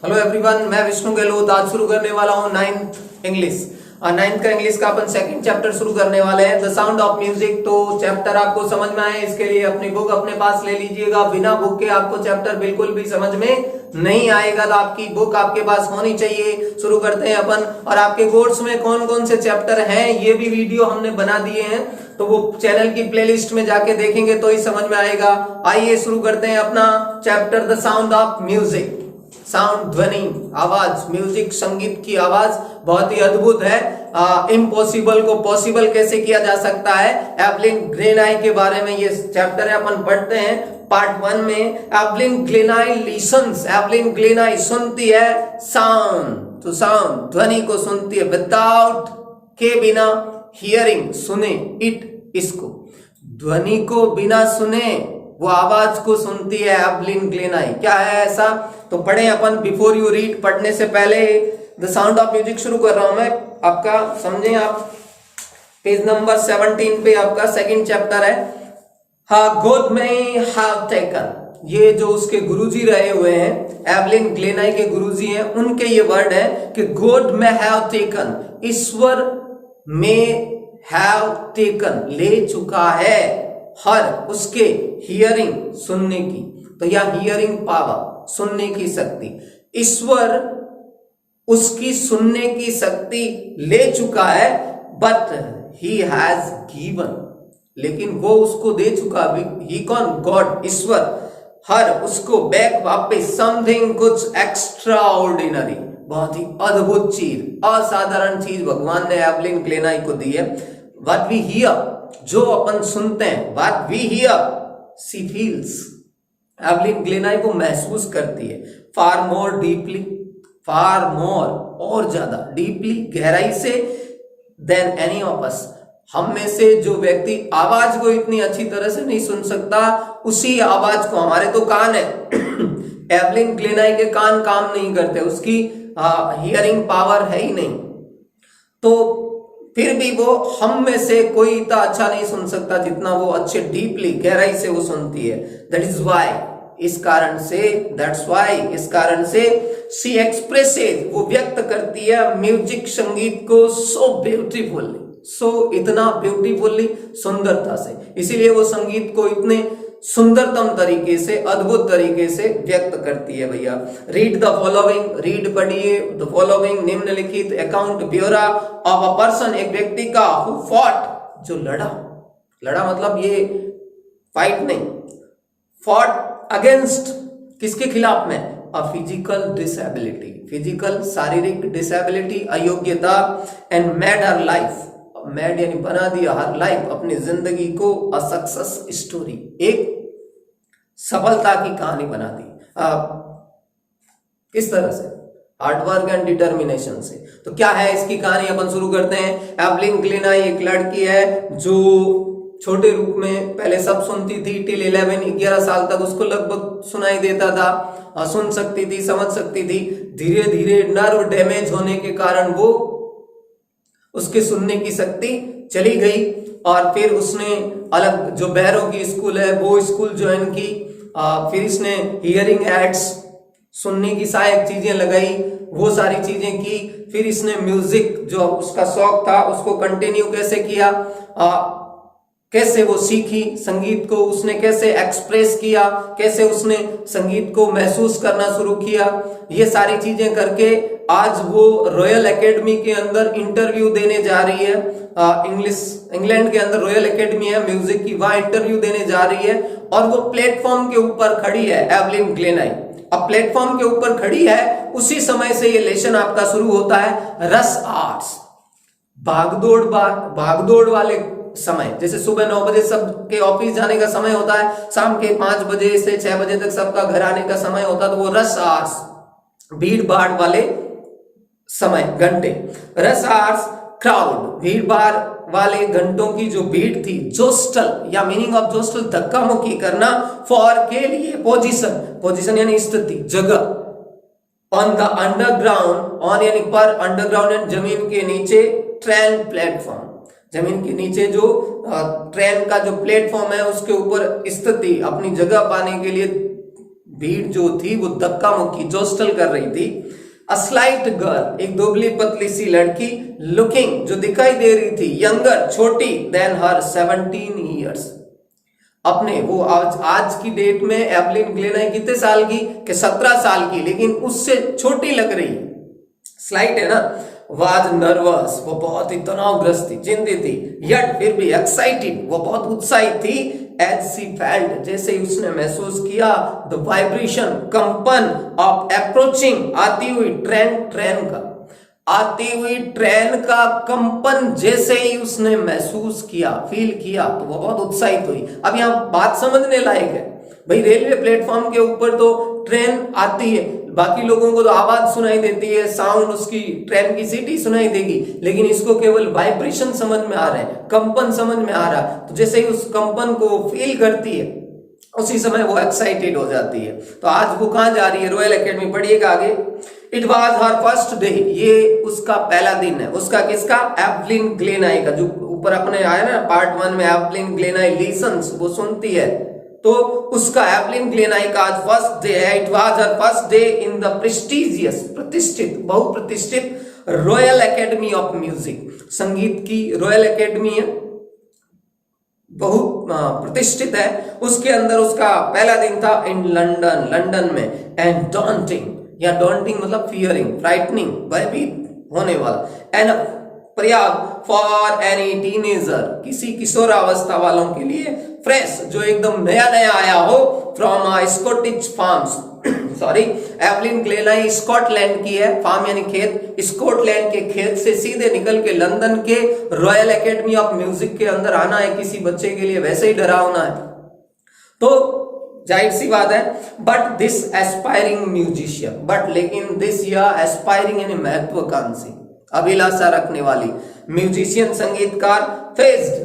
Hello everyone, मैं विष्णु गहलोत। आज शुरू करने वाला हूँ नाइन्थ इंग्लिश। नाइन्थ का इंग्लिश का अपन सेकंड चैप्टर शुरू करने वाले हैं, द साउंड ऑफ म्यूजिक। तो चैप्टर आपको समझ में आए, इसके लिए अपनी बुक अपने पास ले लीजिएगा। बिना बुक के आपको चैप्टर बिल्कुल भी समझ में नहीं आएगा, तो आपकी बुक आपके पास होनी चाहिए। शुरू करते हैं अपन। और आपके कोर्स में कौन कौन से चैप्टर हैं ये भी वीडियो हमने बना दिए हैं, तो वो चैनल की प्लेलिस्ट में जाके देखेंगे तो ही समझ में आएगा। आइए शुरू करते हैं अपना chapter, the sound of music. Sound, ध्वनि, आवाज, म्यूजिक, संगीत की आवाज बहुत ही अद्भुत है। इम्पॉसिबल को पॉसिबल कैसे किया जा सकता है, एवलिन ग्लेनाई के बारे में ये चैप्टर है। अपन पढ़ते हैं पार्ट 1 में। एवलिन ग्लेनाई लिसन्स, एवलिन ग्लेनाई सुनती है साउंड, तो साउंड ध्वनि को सुनती है, विदाउट के बिना, हियरिंग सुने, इट इसको, ध्वनि को बिना सुने वो आवाज को सुनती है एवलिन ग्लेनाई। क्या है ऐसा, तो पढ़े अपन। बिफोर यू रीड, पढ़ने से पहले द साउंड ऑफ म्यूजिक शुरू कर रहा हूं मैं, आपका समझें आप। पेज नंबर 17 पे आपका सेकंड चैप्टर है। गॉड मे हैव टेकन, ये जो उसके गुरुजी रहे हुए हैं, एवलिन ग्लेनाई के गुरुजी हैं, उनके ये वर्ड है कि गॉड मे हैव टेकन, ईश्वर में हैव टेकन ले चुका है, हर उसके हियरिंग सुनने की, तो या हियरिंग पावर सुनने की शक्ति, ईश्वर उसकी सुनने की शक्ति ले चुका है। बट ही हैज गिवन, लेकिन वो उसको दे चुका भी, ही कौन, गॉड, ईश्वर, हर उसको बैक वापस, समथिंग कुछ एक्स्ट्रा ऑर्डिनरी, बहुत ही अद्भुत चीज, असाधारण चीज भगवान ने एवलिन ग्लेनाई को दी है। व्हाट वी हियर, जो अपन सुनते हैं, what we hear she feels, Evelyn Glennie को महसूस करती है। फार मोर डीपली, फार मोर और ज्यादा, डीपली गहराई से, देन एनी ऑफ अस, हम में से जो व्यक्ति आवाज को इतनी अच्छी तरह से नहीं सुन सकता, उसी आवाज को, हमारे तो कान है एवलिन ग्लेनाई के कान काम नहीं करते, उसकी हियरिंग पावर है ही नहीं, तो फिर भी वो हम में से कोई इतना अच्छा नहीं सुन सकता जितना वो अच्छे डीपली गहराई से वो सुनती है। दैट इज वाई, इस कारण से, दैट्स वाई, इस कारण से, शी एक्सप्रेसेस, वो व्यक्त करती है म्यूजिक, संगीत को, सो ब्यूटीफुल्ली, सो इतना ब्यूटीफुल्ली, सुंदरता से, इसीलिए वो संगीत को इतने सुंदरतम तरीके से, अद्भुत तरीके से व्यक्त करती है। भैया रीड द फॉलोइंग, रीड पढ़िए द फॉलोइंग, निम्नलिखित अकाउंट, ब्योरा ऑफ अ पर्सन, एक व्यक्ति का, हु फॉट, जो लड़ा, लड़ा मतलब ये फाइट नहीं, फॉट अगेंस्ट, किसके खिलाफ में, अ फिजिकल डिसेबिलिटी, फिजिकल शारीरिक डिसेबिलिटी, अयोग्यता, and made her life, made यानी बना दिया, हर लाइफ अपनी जिंदगी को, अ सक्सेस स्टोरी, एक सफलता की कहानी बना दी। किस तरह से, हार्डवर्क एंड डिटर्मिनेशन से। तो क्या है इसकी कहानी, अपन शुरू करते हैं। एवलिन ग्लेनाई एक लड़की है जो छोटे रूप में पहले सब सुनती थी, टिल 11 साल तक उसको लगभग सुनाई देता था, सुन सकती थी, समझ सकती थी। धीरे धीरे नर्व डैमेज होने के कारण वो, उसके सुनने की शक्ति चली गई, और फिर उसने अलग जो बहरों की स्कूल है वो स्कूल ज्वाइन की। फिर इसने हियरिंग एड्स, सुनने की सहायक चीजें लगाई, वो सारी चीजें की। फिर इसने म्यूजिक, जो उसका शौक था, उसको कंटिन्यू कैसे किया, कैसे वो सीखी संगीत को, उसने कैसे एक्सप्रेस किया, कैसे उसने संगीत को महसूस करना शुरू किया, ये सारी चीजें करके आज वो रॉयल एकेडमी के अंदर इंटरव्यू देने जा रही है। इंग्लैंड के अंदर रॉयल एकेडमी है म्यूजिक की, वहां इंटरव्यू देने जा रही है, और वो प्लेटफॉर्म के ऊपर खड़ी है एवलिन ग्लेनाई। अब प्लेटफॉर्म के ऊपर खड़ी है, उसी समय से ये लेसन आपका शुरू होता है। रश आवर्स, भागदौड़ वाले समय, जैसे सुबह 9 बजे सबके ऑफिस जाने का समय होता है, शाम के 5 बजे से 6 बजे तक सबका घर आने का समय होता है, तो वो रश आवर्स, भीड़ भाड़ वाले समय, घंटे, रश आवर्स, क्राउड, भीड़ भाड़ वाले घंटों की जो भीड़ थी, जोस्टल, या मीनिंग ऑफ जोस्टल धक्का मुक्की करना, फॉर के लिए, पोजीशन, पोजीशन यानी स्थिति, जगह, ऑन द अंडरग्राउंड, ऑन यानी पर, अंडरग्राउंड यानी जमीन के नीचे, ट्रेन प्लेटफॉर्म, जमीन के नीचे जो ट्रेन का जो प्लेटफॉर्म है उसके ऊपर स्थिति, अपनी जगह पाने के लिए भीड़ जो थी वो धक्का मुक्की जोस्टल कर रही थी। अ स्लाइट गर्ल, एक दुबली पतली सी लड़की, लुकिंग, जो दिखाई दे रही थी, यंगर, छोटी, देन हर 17 ईयर्स, अपने वो आज की डेट में एवलिन ग्लेनाई कितने साल की कि 17 साल की, लेकिन उससे छोटी लग रही, स्लाइट है ना। वाज नर्वस, वो बहुत ही तनावग्रस्त थी, चिंतित थी, यट फिर भी एक्साइटेड, वो बहुत उत्साहित थी, एज सी फेल्ट, जैसे ही उसने महसूस किया, द वाइब्रेशन, कंपन ऑफ अप्रोचिंग, आती हुई ट्रेन का आती हुई ट्रेन का कंपन जैसे ही उसने महसूस किया, फील किया, तो वो बहुत उत्साहित हुई। अब यहाँ बात समझने लायक है भाई, रेलवे प्लेटफॉर्म के ऊपर तो ट्रेन आती है, बाकी लोगों को तो आवाज सुनाई देती है, साउंड, उसकी ट्रेन की सीटी सुनाई देगी, लेकिन इसको केवल वाइब्रेशन समझ में आ रहा है, कंपन समझ में आ रहा है। तो जैसे ही उस कंपन को फील करती है, उसी समय वो एक्साइटेड हो जाती है। तो आज वो कहां जा रही है? Royal academy. पढ़िएगा आगे। It was her first day, ये उसका पहला दिन है। उसका किसका? एवलिन ग्लेनाई का, जो ऊपर अपने आया ना पार्ट 1 में, एवलिन ग्लेनाई लिसन्स, वो सुनती है, तो उसका एवलिन ग्लेनाई का आज फर्स्ट डे है। It was her first day in the prestigious, प्रतिष्ठित, बहुप्रतिष्ठित रॉयल एकेडमी ऑफ म्यूजिक, संगीत की रॉयल एकेडमी है, बहुत प्रतिष्ठित है, उसके अंदर उसका पहला दिन था इन लंदन, लंदन में। एंड डॉन्टिंग, या डॉन्टिंग मतलब फियरिंग, फ्राइटनिंग, भयभीत होने वाला, एंड पर्याप्त फॉर एनी टीनेजर, किसी किशोरावस्था वालों के लिए, फ्रेश, जो एकदम नया नया आया हो, from Scottish farms, sorry, Evelyn Glennie Scotland की है, फार्म यानी खेत, स्कॉटलैंड के खेत से सीधे निकल के लंदन के रॉयल एकेडमी ऑफ म्यूजिक के अंदर आना है किसी बच्चे के लिए वैसे ही डरावना है, तो जाहिर सी बात है। But this aspiring musician, but लेकिन दिस या एस्पायरिंग यानी महत्वाकांक्षी, अभिलाषा रखने वाली म्यूजिशियन, संगीतकार, फेस्ड,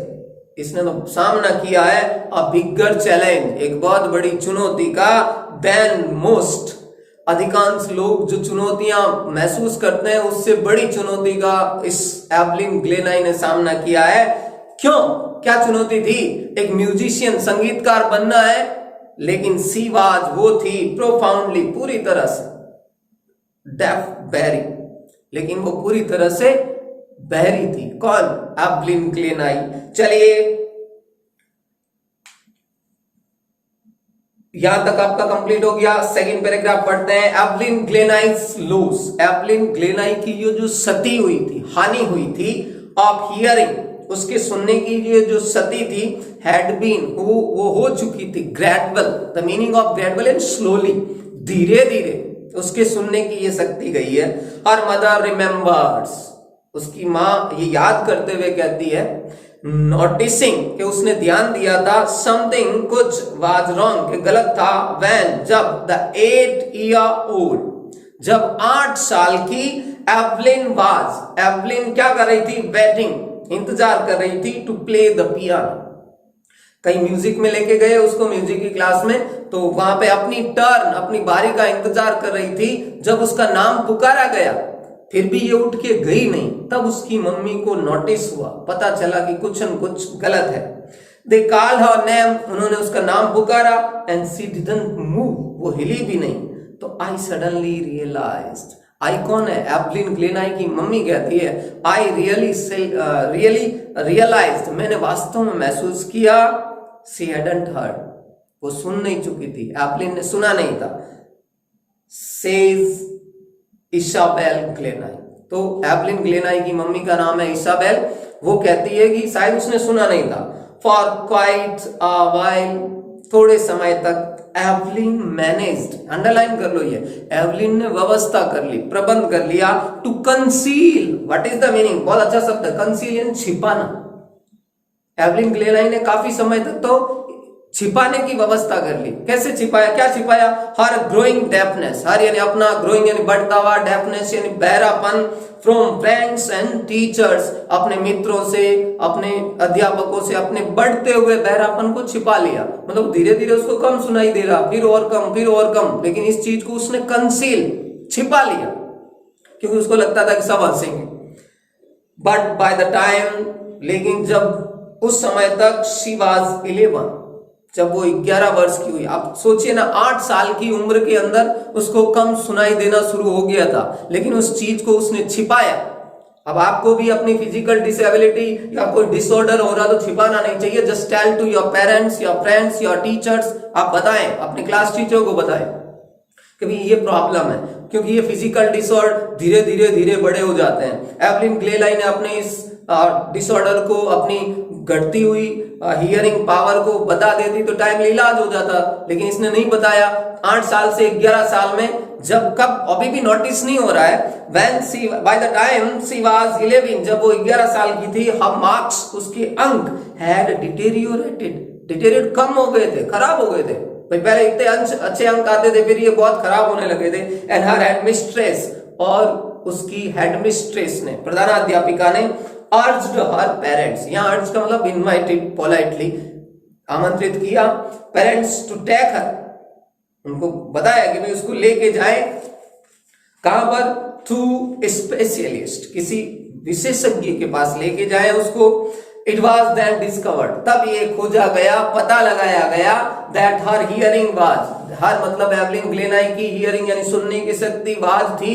इसने तो सामना किया है अ बिगर चैलेंज, एक बहुत बड़ी चुनौती का, देन मोस्ट, अधिकांश लोग जो चुनौतियां महसूस करते हैं उससे बड़ी चुनौती का इस एवलिन ग्लेनाई ने सामना किया है। क्यों? क्या चुनौती थी? एक म्यूजिशियन, संगीतकार बनना है, लेकिन सी वाज, वो थी प्रोफाउंडली, पूरी तरह से डेफ, बहरी, लेकिन वो पूरी तरह से बहरी थी। कौन? एवलिन ग्लेनाई। चलिए यहां तक आपका कंप्लीट हो गया। सेकंड पैराग्राफ पढ़ते हैं। एवलिन ग्लेनाइज लॉस, एवलिन ग्लेनाई की जो क्षति हुई थी, हानि हुई थी, ऑफ हियरिंग, उसके सुनने की जो क्षति थी, हैड बीन, वो हो चुकी थी, gradual, the meaning of gradual and slowly, धीरे धीरे उसके सुनने की ये शक्ति गई है। हर मदर रिमेंबर्स, उसकी मां ये याद करते हुए कहती है, नोटिसिंग, कि उसने ध्यान दिया था, समथिंग, कुछ, वाज रॉन्ग, कि गलत था, व्हेन, जब, द 8 ईयर ओल्ड, जब 8 साल की एवलिन वाज, एवलिन क्या कर रही थी? वेटिंग, इंतजार कर रही थी, टू प्ले द पियानो, कहीं म्यूजिक में लेके गए उसको, म्यूजिक की क्लास में, तो वहां पे अपनी टर्न, अपनी बारी का इंतजार कर रही थी। जब उसका नाम पुकारा गया, फिर भी ये उठ के गई नहीं, तब उसकी मम्मी को नोटिस हुआ, पता चला कि कुछ न कुछ गलत है। दे कॉल हर नेम, उन्होंने उसका नाम पुकारा, एंड शी डिडंट मूव, वो हिली भी नहीं। तो आई सडनली रियलाइज्ड, आई कौन है? एवलिन ग्लेनाई की मम्मी कहती है, आई रियली रियलाइज्ड, मैंने वास्तव में महसूस किया, शी हैडंट हर्ड, वो सुन नहीं चुकी थी, एवलिन ने सुना नहीं था। सेज इसाबेल ग्लेनाई, तो एवलिन ग्लेनाई की मम्मी का नाम है इसाबेल, वो कहती है कि शायद उसने सुना नहीं था। फॉर क्वाइट अ व्हाइल, थोड़े समय तक, एवलिन मैनेज्ड, अंडरलाइन कर लो ये, एवलिन ने व्यवस्था कर ली, प्रबंध कर लिया, to conceal, what is the meaning? बहुत अच्छा शब्द है, कंसील यानी छिपाना। एवलिन ग्लेनाई ने काफी समय तक तो छिपाने की व्यवस्था कर ली। कैसे छिपाया? क्या छिपाया? हर ग्रोइंग डेफनेस, हर यानी अपना, ग्रोइंग यानी बढ़ता हुआ, डेफनेस यानी बहरापन, फ्रॉम फ्रेंड्स एंड टीचर्स, अपने मित्रों से, अपने अध्यापकों से, अपने बढ़ते हुए बहरापन को छिपा लिया, मतलब धीरे धीरे उसको कम सुनाई दे रहा, फिर और कम, फिर और कम, लेकिन इस चीज को उसने कंसील, छिपा लिया, क्योंकि उसको लगता था कि सब हंसेंगे। बट बाय द टाइम, लेकिन जब उस समय तक, शी वाज 11, जब वो 11 वर्ष की हुई। आप सोचिए ना, 8 साल की उम्र के अंदर उसको कम सुनाई देना शुरू हो गया था, लेकिन उस चीज को उसने छिपाया। अब आपको भी अपनी फिजिकल डिसेबिलिटी या कोई डिसऑर्डर हो रहा तो छिपाना नहीं चाहिए। Just tell to your parents, your friends, your teachers. आप बताएं, अपने क्लास टीचर को बताएं कि भाई ये प्रॉब्लम है, क्योंकि ये फिजिकल डिसऑर्डर धीरे धीरे धीरे बड़े हो जाते हैं। एवलिन ग्लेनाई ने अपने इस डिसऑर्डर को, अपनी घटती हुई हियरिंग पावर को बता देती तो टाइमली इलाज हो जाता, लेकिन इसने नहीं बताया। 8 साल से 11 साल में, जब कब अभी भी नोटिस नहीं हो रहा है। When she, by the time she was 11, जब वो 11 साल की थी, her marks, उसके अंक had deteriorated, कम हो गए थे, खराब हो गए थे। भाई पहले इतने अच्छे अंक आते थे, फिर ये बहुत खराब होने लगे थे। And her headmistress, और उसकी हेडमिस्ट्रेस ने, प्रधानाध्यापिका ने urged her parents, यहाँ urged का मतलब invited politely, आमंत्रित किया पेरेंट्स टू टेक हर, उनको बताया कि भाई उसको लेके जाए कहां पर, टू स्पेशलिस्ट, किसी विशेषज्ञ के पास लेके जाए उसको। इट वॉज देन डिस्कवर्ड, तब ये खोजा गया, पता लगाया गया, दैट हर हियरिंग वाज, हर मतलब एवलिन ग्लेनाई की हियरिंग यानी सुनने की शक्ति वाज थी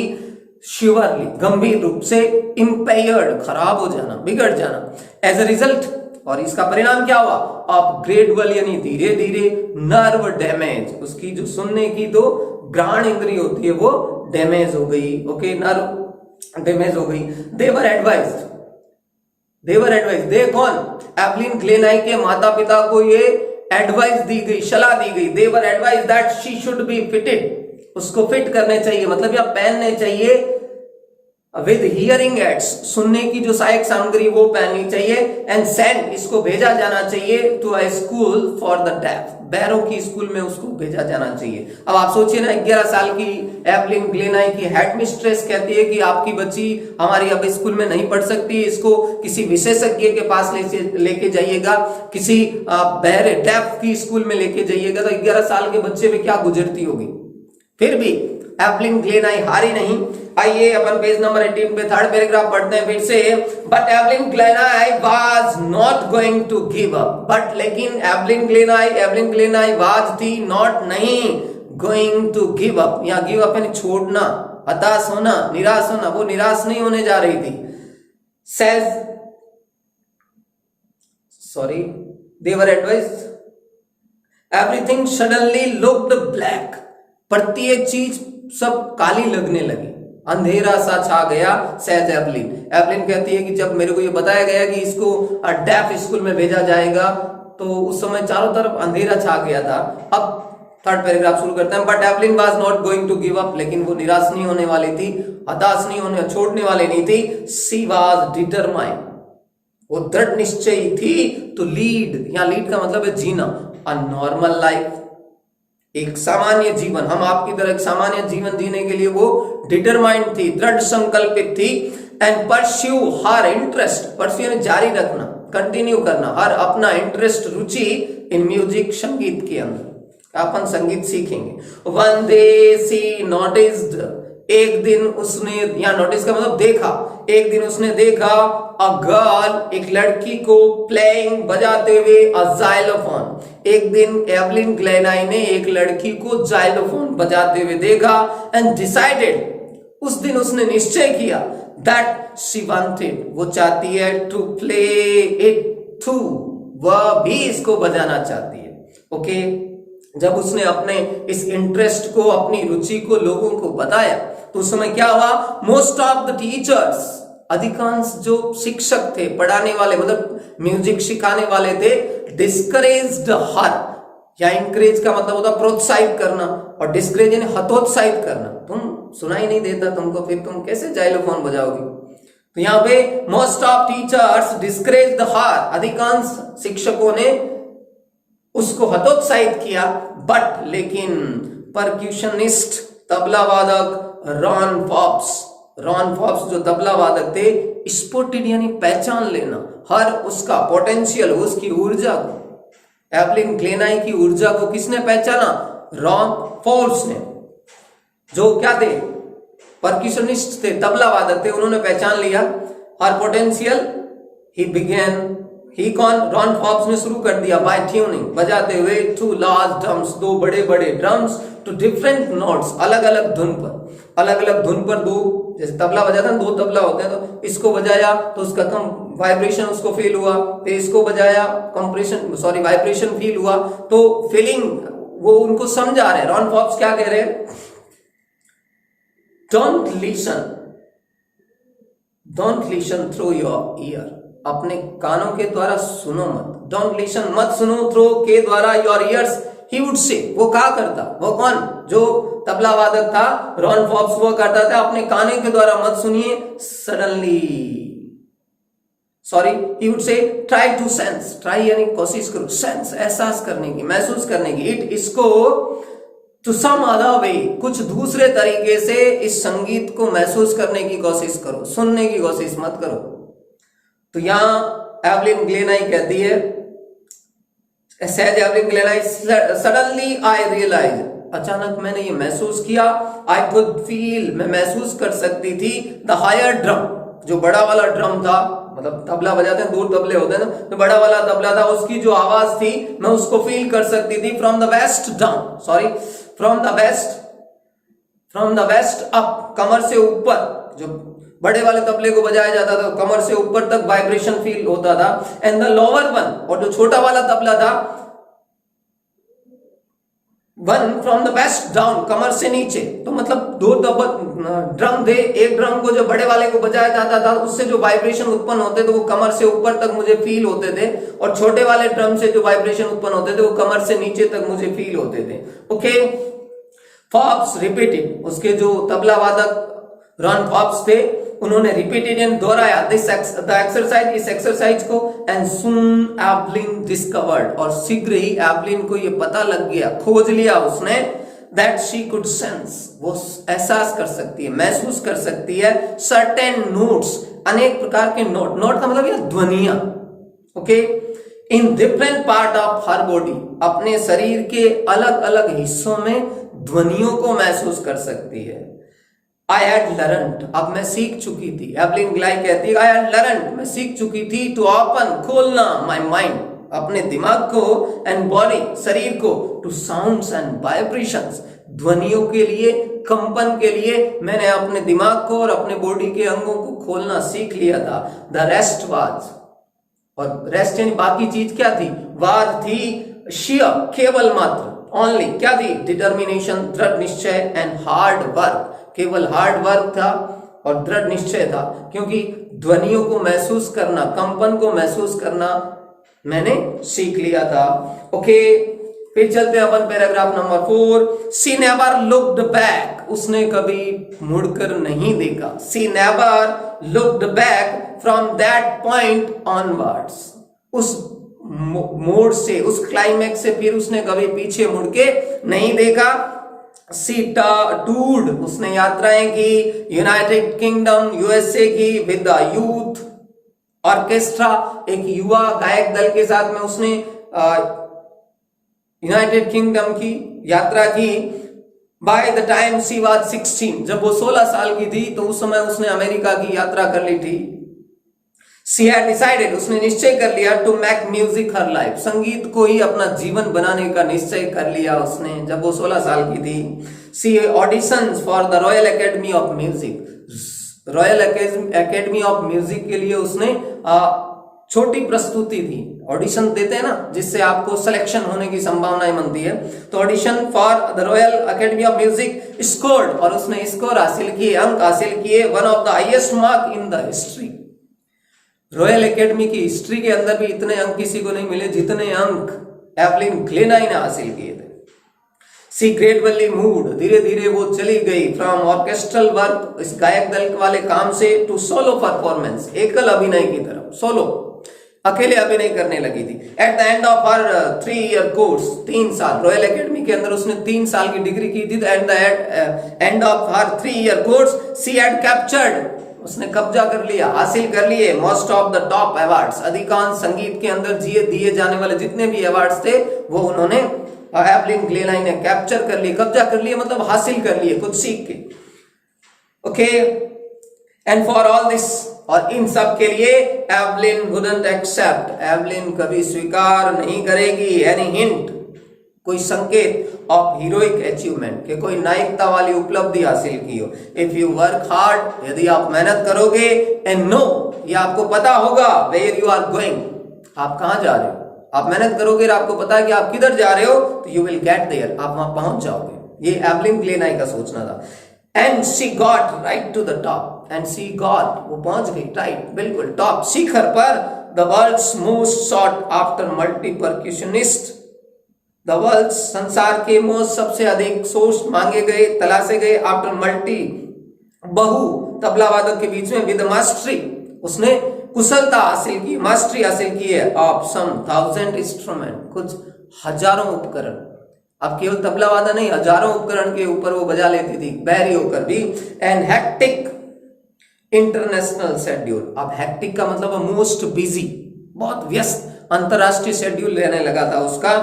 श्योरली, गंभीर रूप से इम्पेयर्ड, खराब हो जाना, बिगड़ जाना। एज अ रिजल्ट, और इसका परिणाम क्या हुआ, अब ग्रेजुअल यानी धीरे धीरे नर्व डैमेज, उसकी जो सुनने की तो घ्राण इंद्रिय होती है वो डैमेज हो गई। ओके, नर्व डैमेज हो गई। देवर एडवाइज्ड, दे कौन, एवलिन ग्लेनाई के माता पिता को ये एडवाइस दी गई, सलाह दी गई। They advised that she should be fitted, उसको फिट करने चाहिए, मतलब या पहनने चाहिए विद हियरिंग एड्स, सुनने की जो सहायक सामग्री वो पहननी चाहिए। एंड सेंड, इसको भेजा जाना चाहिए to a school for the deaf, बहरों की स्कूल में उसको भेजा जाना चाहिए। अब आप सोचिए ना, 11 साल की एवलिन ग्लेनाई की हेडमिस्ट्रेस कहती है कि आपकी बच्ची हमारी अब स्कूल में नहीं पढ़ सकती, इसको किसी विशेषज्ञ के पास लेके जाइएगा, किसी बहरे डेफ की स्कूल में लेके जाइएगा। तो 11 साल के बच्चे में क्या गुजरती होगी। फिर भी एवलिन ग्लेनाई हारी नहीं। आइए अपन पेज नंबर 18 पे थर्ड पैराग्राफ पढ़ते हैं फिर से। But Evelyn Glennie was not going to give up, but लेकिन एवलिन ग्लेनाई वाज थी, नॉट नहीं, गोइंग टू गिव अप, यहाँ गिव अप यानी छोड़ना, हताश होना, निराश होना, वो निराश नहीं होने जा रही थी। Says sorry their advice, everything suddenly looked black, प्रत्येक चीज सब काली लगने लगी, अंधेरा सा छा गया। सेज एवलिन कहती है कि जब मेरे को ये बताया गया कि इसको डेफ स्कूल में भेजा जाएगा, तो उस समय चारों तरफ अंधेरा छा गया था। अब थर्ड पैराग्राफ शुरू करते हैं। But Evelyn was not going to give up, लेकिन वो निराश नहीं होने वाली थी, हताश नहीं होने, छोड़ने वाली नहीं थी। शी वाज डिटरमाइंड, वो दृढ़ निश्चयी थी टू लीड, यहाँ लीड का मतलब है जीना, अ नॉर्मल लाइफ, एक सामान्य जीवन, हम आपकी तरह एक सामान्य जीवन जीने के लिए वो डिटरमाइंड थी, दृढ़ संकल्पित थी। And pursue her interest, pursue यानी जारी रखना, कंटिन्यू करना, हर अपना इंटरेस्ट, रुचि इन म्यूजिक, संगीत के अंदर, अपन संगीत सीखेंगे। वन डे सी नोटिस्ड, एक दिन उसने, यहाँ नोटिस का मतलब देखा, एक दिन उसने देखा अ गर्ल, एक लड़की को प्लेइंग, बजाते हुए अ जाइलोफोन, एक दिन एवलिन ग्लेनाई ने एक लड़की को जाइलोफोन बजाते हुए देखा। एंड डिसाइडेड, उस दिन उसने निश्चय किया, दैट शी वांटेड, वो चाहती है, टू प्ले इट टू, वह भी इसको बजाना चाहती है। ओके, जब उसने अपने इस इंटरेस्ट को, अपनी रुचि को लोगों को बताया, तो उस समय क्या हुआ, मोस्ट ऑफ द टीचर्स, अधिकांश जो शिक्षक थे, पढ़ाने वाले मतलब म्यूजिक सिखाने वाले थे, डिस्करेज्ड हर, या इंकरेज का मतलब होता प्रोत्साहित करना, और डिस्करेज यानी हतोत्साहित करना, तुम सुनाई नहीं देता तुमको, फिर तुम कैसे जाइलोफोन बजाओगी। तो यहाँ पे मोस्ट ऑफ टीचर्स डिस्करेज्ड हर, अधिकांश शिक्षकों ने उसको हतोत्साहित किया। बट लेकिन परक्यूशनिस्ट, तबला वादक रॉन फॉप्स जो तबला वादक थे, स्पॉटेड यानी पहचान लेना, हर उसका पोटेंशियल, उसकी ऊर्जा को, एवलिन ग्लेनाई की ऊर्जा को किसने पहचाना, रॉन फॉप्स ने, जो क्या थे, परक्यूशनिस्ट थे, तबला वादक थे, उन्होंने पहचान लिया हर पोटेंशियल। ही बिगेन ही कौन? रॉन फॉक्स ने शुरू कर दिया बाय ट्यूनिंग, बजाते हुए टू लार्ज ड्रम्स, दो बड़े बड़े ड्रम्स, टू डिफरेंट नोट्स, अलग अलग धुन पर दो, जैसे तबला बजाता है, दो तबला होते हैं, तो इसको बजाया तो उसका कम वाइब्रेशन उसको फील हुआ, फिर इसको बजाया वाइब्रेशन फील हुआ, तो फीलिंग वो उनको समझा रहे हैं। रॉन फॉक्स क्या कह रहे हैं? Don't listen through your year, अपने कानों के द्वारा सुनो मत। डोंट लिसन, मत सुनो थ्रू के द्वारा योर ईयर्स, ही वुड से, वो क्या करता? वो कौन? जो तबला वादक था रॉन फॉक्स, वो करता था अपने कानों के द्वारा मत सुनिए। He would say try to sense, try यानी कोशिश करो, सेंस एहसास करने की, महसूस करने की, इसको टू सम अदर वे, कुछ दूसरे तरीके से इस संगीत को महसूस करने की कोशिश करो, सुनने की कोशिश मत करो। तो यहां एवलिन ग्लेनाई कहती है, सडनली आई रियलाइज, अचानक मैंने ये महसूस किया, आई कुड फील, मैं महसूस कर सकती थी, द हायर ड्रम, जो बड़ा वाला ड्रम था, मतलब तबला बजाते हैं, दो तबले होते हैं ना, तो बड़ा वाला तबला था, उसकी जो आवाज थी मैं उसको फील कर सकती थी। फ्रॉम द वेस्ट अप, कमर से ऊपर, जो बड़े वाले तबले को बजाया जाता था कमर से ऊपर तक वाइब्रेशन फील होता था। एंड द लोअर वन, और जो छोटा वाला तबला था, one from the waist down, कमर से नीचे, तो मतलब दो ड्रम थे, एक ड्रम को जो बड़े वाले को बजाया जाता था उससे जो वाइब्रेशन उत्पन्न होते थे वो कमर से ऊपर तक मुझे फील होते थे, और छोटे वाले ड्रम से जो वाइब्रेशन उत्पन्न होते थे वो कमर से नीचे तक मुझे फील होते थे। ओके, फॉक्स रिपीटेड, उसके जो तबला वादक रॉन फॉक्स थे उन्होंने रिपीटेड दोहराया इस एक्सरसाइज को, एंड सून एवलिन डिस्कवर्ड, और शीघ्र ही एवलिन को ये पता लग गया, खोज लिया उसने, दैट शी कुड सेंस, वो एहसास कर सकती है, महसूस कर सकती है, सर्टेन नोट्स, अनेक प्रकार के नोट का मतलब ये ध्वनियां, okay, in different part of her body, अपने शरीर के अलग अलग हिस्सों में ध्वनियों को महसूस कर सकती है। आई हैड लर्नड, अब मैं सीख चुकी थी, एवलिन ग्लाई कहती है, आई हैड लर्नड, मैं सीख चुकी थी, टू ओपन, खोलना, माय माइंड, अपने दिमाग को, एंड बॉडी, शरीर को, टू साउंड्स एंड वाइब्रेशंस, ध्वनियों के लिए, कंपन के लिए मैंने अपने दिमाग को और अपने बॉडी के अंगों को खोलना सीख लिया था। द रेस्ट वाज, और रेस्ट यानी बाकी चीज क्या थी? वाज थी शियर, केवल मात्र, ओनली क्या थी? डिटर्मिनेशन, दृढ़ निश्चय, एंड हार्ड वर्क, केवल हार्ड वर्क था और दृढ़ निश्चय था, क्योंकि ध्वनियों को महसूस करना, कंपन को महसूस करना मैंने सीख लिया था। ओके, फिर चलते हैं अपन paragraph number 4। She never looked back, उसने कभी मुड़कर नहीं देखा। She never looked back from that point onwards, उस मोड़ से, उस क्लाइमैक्स से फिर उसने कभी पीछे मुड़ के नहीं देखा। सी टूर्ड, उसने यात्राएं की, यूनाइटेड किंगडम यूएसए की, विद द यूथ ऑर्केस्ट्रा, एक युवा गायक दल के साथ में उसने यूनाइटेड किंगडम की यात्रा की। By the time she was 16, जब वो 16 साल की थी तो उस समय उसने अमेरिका की यात्रा कर ली थी। शी हैड डिसाइडेड, उसने निश्चय कर लिया, to make music her life, संगीत को ही अपना जीवन बनाने का निश्चय कर लिया उसने जब वो 16 साल की थी। She auditions for the royal academy of music, royal academy of music के लिए उसने छोटी प्रस्तुति थी, ऑडिशन देते हैं ना जिससे आपको सिलेक्शन होने की संभावनाएं बनती है, तो audition for the royal academy of music scored, और उसने स्कोर हासिल किए, अंक हासिल किए, one of the highest mark in the history. Royal academy की हिस्ट्री के अंदर भी इतने अंक किसी को नहीं मिले जितने अंक एवलिन ग्लेनाई ने हासिल किए थे। सी ग्रेजुअली मूव्ड, धीरे धीरे वो चली गई, फ्रॉम ऑर्केस्ट्रल वर्क, इस गायक दल वाले काम से, टू सोलो परफॉर्मेंस, एकल अभिनय की तरफ, सोलो, अकेले अभिनय करने लगी थी। At the end of her 3 year course, 3 साल, रॉयल एकेडमी के अंदर उसने 3 साल की डिग्री की थी। At the end of her 3 year course she had captured, उसने कब्जा कर लिया, हासिल कर लिए, most of the top awards, अधिकांश संगीत के अंदर दिए जाने वाले जितने भी अवार्ड्स थे वो उन्होंने एवलिन ग्लेनाई ने कैप्चर कर लिए, कब्जा कर लिए, मतलब हासिल कर लिए खुद सीख के। Okay, and for all this, और इन सब के लिए एवलिन वुडंट एक्सेप्ट, एवलिन कभी स्वीकार नहीं करेगी एनी हिंट, कोई संकेत ऑफ हीरोइक अचीवमेंट, के कोई नायकता वाली उपलब्धि हासिल की हो। इफ यू वर्क हार्ड, यदि आप मेहनत करोगे, एंड नो, ये आपको पता होगा, वेयर यू आर गोइंग, आप कहां जा रहे हो, आप मेहनत करोगे और आपको पता है कि आप किधर जा रहे हो, तो यू विल गेट देयर, आप वहां पहुंच जाओगे। ये एवलिन ग्लेनाई का सोचना था। And she got right to the top, and she got, वो पहुंच गई राइट, बिल्कुल टॉप, शिखर पर। The world's most sought after multi percussionist, the world, संसार के मोस्ट, सबसे अधिक सोच मांगे गए, तलाशे गए, आफ्टर मल्टी, बहु तबला वादक के बीच में, विद मास्टरी, उसने कुशलता हासिल की, मास्टरी हासिल की है, ऑफ सम 1000 इंस्ट्रूमेंट, कुछ हजारों उपकरण, अब केवल तबला वादन नहीं, हजारों उपकरण के ऊपर वो बजा लेती थी बहरी होकर भी। एंड हेक्टिक इंटरनेशनल शेड्यूल, अब हेक्टिक का मतलब मोस्ट बिजी, बहुत व्यस्त अंतरराष्ट्रीय शेड्यूल रहने लगा था उसका।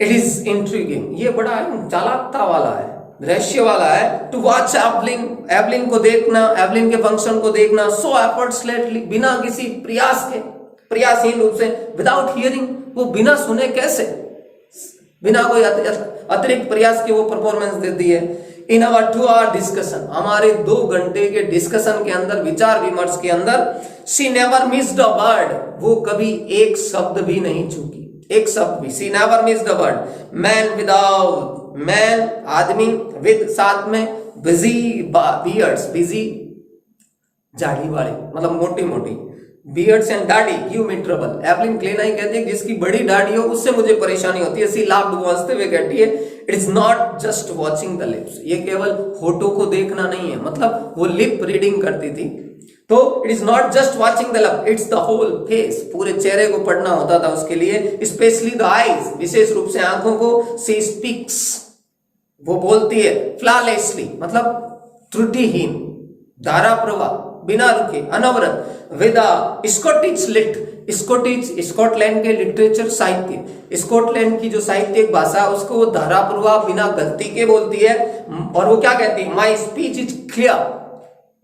इट इज इंट्रीगिंग, ये बड़ा चालाकता वाला है, रहस्य वाला है। टू वॉच एवलिन, एवलिन को देखना, एवलिन के फंक्शन को देखना, सो एफर्ट्सलेसली, बिना किसी प्रयास के, प्रयासहीन रूप से, विदाउट हियरिंग, वो बिना सुने कैसे, बिना कोई अतिरिक्त प्रयास के वो परफॉर्मेंस देती है। इन अवर 2 आवर डिस्कशन, हमारे 2 घंटे के डिस्कशन के अंदर, विचार विमर्श के अंदर, she never missed a word, वो कभी एक शब्द भी नहीं चूकी, एक शब्द भी, she never missed a word. Man without, man आदमी, विद साथ में, बिजी बियर्ड्स, बिजी दाढ़ी वाले, मतलब मोटी मोटी, बियर्ड्स एंड दाढ़ी गिव मी ट्रबल। एवलिन ग्लेनाई कहती है जिसकी बड़ी दाढ़ी हो उससे मुझे परेशानी होती है। सी लाफ्ड, वो हंसते हुए कहती है, it is not just watching the lips, ये केवल होठों को देखना नहीं है, मतलब वो लिप रीडिंग करती थी, तो it is not just watching the lip, it's the whole face, पूरे चेहरे को पढ़ना होता था उसके लिए, स्पेशली द आईज, विशेष रूप से आंखों को। सी स्पीक्स, वो बोलती है, फ्लॉलेसली, मतलब त्रुटिहीन, धारा प्रवाह, बिना रुके, अनवरत, with Scottish lit, Scottish, Scotland के लिटरेचर साहित्य, स्कॉटलैंड की जो साहित्यिक भाषा, उसको वो धारा प्रवाह बिना गलती के बोलती है। और वो क्या कहती है, माई स्पीच इज क्लियर,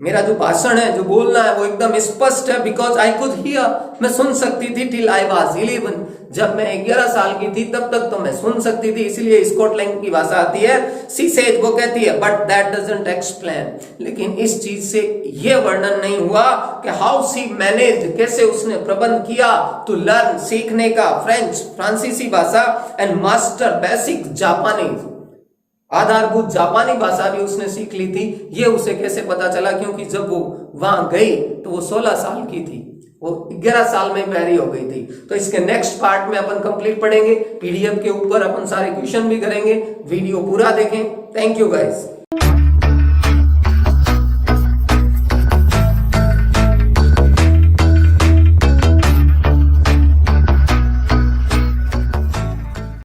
मेरा जो भाषण है, जो बोलना है, वो एकदम स्पष्ट है, बिकॉज आई कुड हियर, मैं सुन सकती थी, टिल आई वाज 11, जब मैं 11 साल की थी तब तक तो मैं सुन सकती थी, इसलिए स्कॉटलैंड की भाषा आती है। सी सेज, वो कहती है, बट दैट डजंट एक्सप्लेन, लेकिन इस चीज से ये वर्णन नहीं हुआ कि हाउ सी मैनेज्ड, कैसे उसने प्रबंध किया, टू लर्न, सीखने का, फ्रेंच, फ्रांसीसी भाषा, एंड मास्टर बेसिक जापानीज, आधारभूत जापानी भाषा भी उसने सीख ली थी। ये उसे कैसे पता चला, क्योंकि जब वो वहां गई तो वो 16 साल की थी, वो 11 साल में मैरी हो गई थी। तो इसके नेक्स्ट पार्ट में अपन कंप्लीट पढ़ेंगे, पीडीएफ के ऊपर अपन सारे क्वेश्चन भी करेंगे। वीडियो पूरा देखें। Thank you guys.